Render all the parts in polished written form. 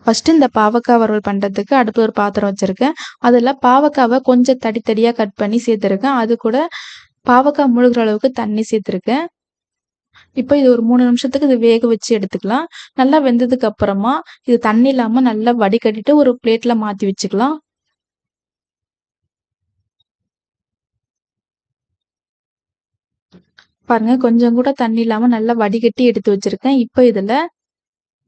First இந்த பாவக்கா வறுவல் பண்றதுக்கு அடுப்புல ஒரு பாத்திரம் வச்சிருக்கேன். அதுல பாவக்காவ கொஞ்சம் தடி தடியா கட் பண்ணி சேர்த்துருக்கேன். அது கூட பாவக்கா முழுகுற அளவுக்கு தண்ணி சேர்த்துருக்கேன். இப்ப இது ஒரு 3 நிமிஷத்துக்கு இது வேக வச்சு எடுத்துக்கலாம். நல்லா வெந்ததுக்கு அப்புறமா, இது தண்ணி இல்லாம நல்லா வடிகட்டிட்டு ஒரு பிளேட்ல மாத்தி வச்சுக்கலாம். பாருங்க கொஞ்சம் கூட தண்ணி இல்லாம நல்லா வடிகட்டி எடுத்து வச்சிருக்கேன். இப்ப இதுல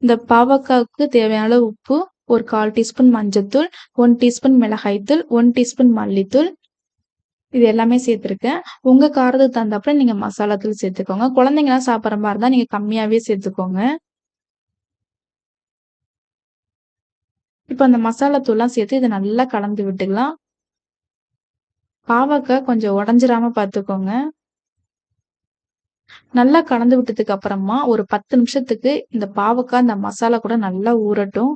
இந்த பாவக்காவுக்கு தேவையான அளவு உப்பு, ஒரு 1/4 டீஸ்பூன் மஞ்சள்தூள், 1 டீஸ்பூன் மிளகாய்த்தூள், 1 டீஸ்பூன் மல்லித்தூள் இது எல்லாமே சேர்த்துருக்கேன். உங்க காரத்துக்கு தகுந்தாப்புல நீங்க மசாலா தூள் சேர்த்துக்கோங்க. குழந்தைங்கலாம் சாப்பிடுற மாரி இருந்தா நீங்க கம்மியாவே சேர்த்துக்கோங்க. இப்ப அந்த மசாலா தூள்லாம் சேர்த்து இத நல்லா கலந்து விட்டுக்கலாம். பாவக்கா கொஞ்சம் உடைஞ்சிராம பார்த்துக்கோங்க. நல்லா கலந்து விட்டதுக்கு அப்புறமா ஒரு 10 நிமிஷத்துக்கு இந்த பாவக்கா, இந்த மசாலா கூட நல்லா ஊறட்டும்.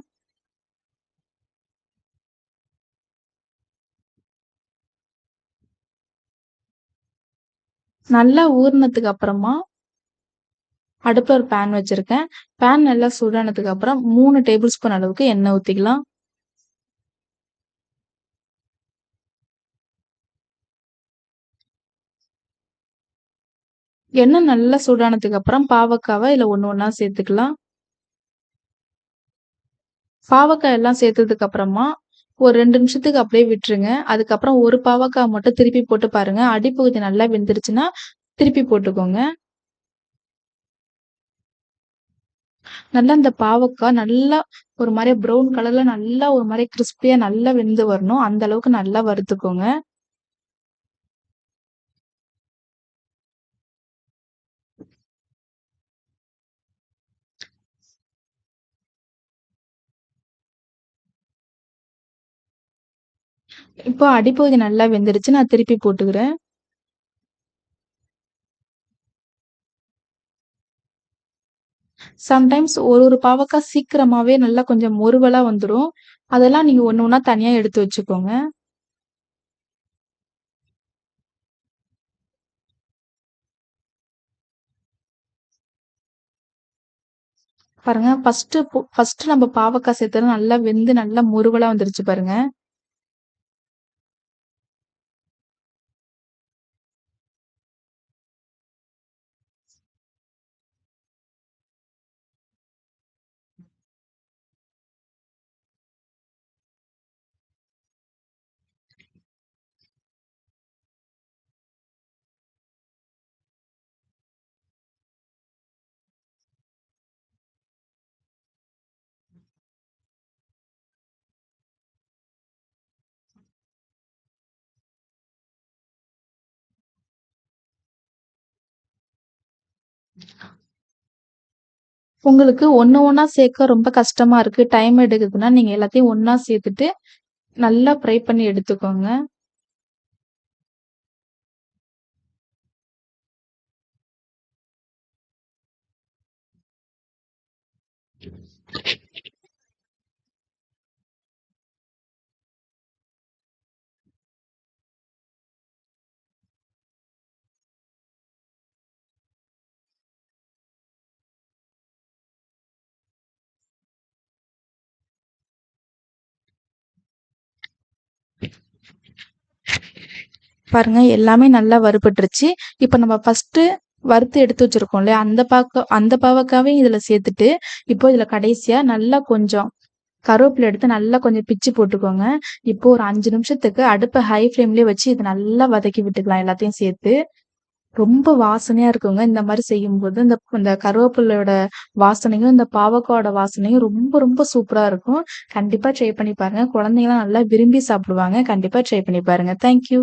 நல்லா ஊறுனதுக்கு அப்புறமா அடுப்புல ஒரு பேன் வச்சிருக்கேன். பேன் நல்லா சூடானதுக்கு அப்புறம் 3 டேபிள் ஸ்பூன் அளவுக்கு எண்ணெய் ஊத்திக்கலாம். எண்ணெய் நல்லா சூடானதுக்கு அப்புறம் பாவக்காவ இதுல ஒண்ணு ஒண்ணா சேர்த்துக்கலாம். பாவக்காய் எல்லாம் சேர்த்ததுக்கு அப்புறமா ஒரு 2 நிமிஷத்துக்கு அப்படியே விட்டுருங்க. அதுக்கப்புறம் ஒரு பாவக்காய் மட்டும் திருப்பி போட்டு பாருங்க. அடிப்பகுதி நல்லா வெந்துருச்சுன்னா திருப்பி போட்டுக்கோங்க. நல்லா இந்த பாவக்காய் நல்லா ஒரு மாரி ப்ரவுன் கலர்ல நல்லா ஒரு மாரி கிரிஸ்பியா நல்லா வெந்து வரணும். அந்த அளவுக்கு நல்லா வறுத்துக்கோங்க. இப்போ அடிப்பகுதி நல்லா வெந்துருச்சு. நான் திருப்பி போட்டுக்கிறேன். சம்டைம்ஸ் ஒரு பாவக்காய் சீக்கிரமாவே நல்லா கொஞ்சம் மொறுவலா வந்துரும். அதெல்லாம் நீங்க ஒண்ணு ஒண்ணா தனியா எடுத்து வச்சுக்கோங்க. பாருங்க ஃபர்ஸ்ட்டு நம்ம பாவக்காய் சேர்த்தது நல்லா வெந்து நல்லா மொறுவலா வந்துருச்சு பாருங்க. உங்களுக்கு ஒண்ணு ஒண்ணா சேர்க்க ரொம்ப கஷ்டமா இருக்கு, டைம் எடுக்குதுன்னா, நீங்க எல்லாத்தையும் ஒண்ணா சேர்த்துட்டு நல்லா ஃப்ரை பண்ணி எடுத்துக்கோங்க. பாருங்க எல்லாமே நல்லா வறுபட்டுருச்சு. இப்ப நம்ம ஃபர்ஸ்ட்டு வறுத்து எடுத்து வச்சிருக்கோம் இல்லையா? அந்த பாவக்காவையும் இதுல சேர்த்துட்டு, இப்போ இதுல கடைசியா நல்லா கொஞ்சம் கருவேப்பிலை எடுத்து நல்லா கொஞ்சம் பிச்சு போட்டுக்கோங்க. இப்போ ஒரு 5 நிமிஷத்துக்கு அடுப்ப ஹை ஃப்ளேம்லயே வச்சு இத நல்லா வதக்கி விட்டுக்கலாம் எல்லாத்தையும் சேர்த்து. ரொம்ப வாசனையா இருக்குங்க. இந்த மாரி செய்யும்போது, இந்த இந்த கருவேப்பிலையோட வாசனையும், இந்த பாவக்காவோட வாசனையும் ரொம்ப ரொம்ப சூப்பரா இருக்கும். கண்டிப்பா ட்ரை பண்ணி பாருங்க. குழந்தைங்கலாம் நல்லா விரும்பி சாப்பிடுவாங்க. கண்டிப்பா ட்ரை பண்ணி பாருங்க. Thank you.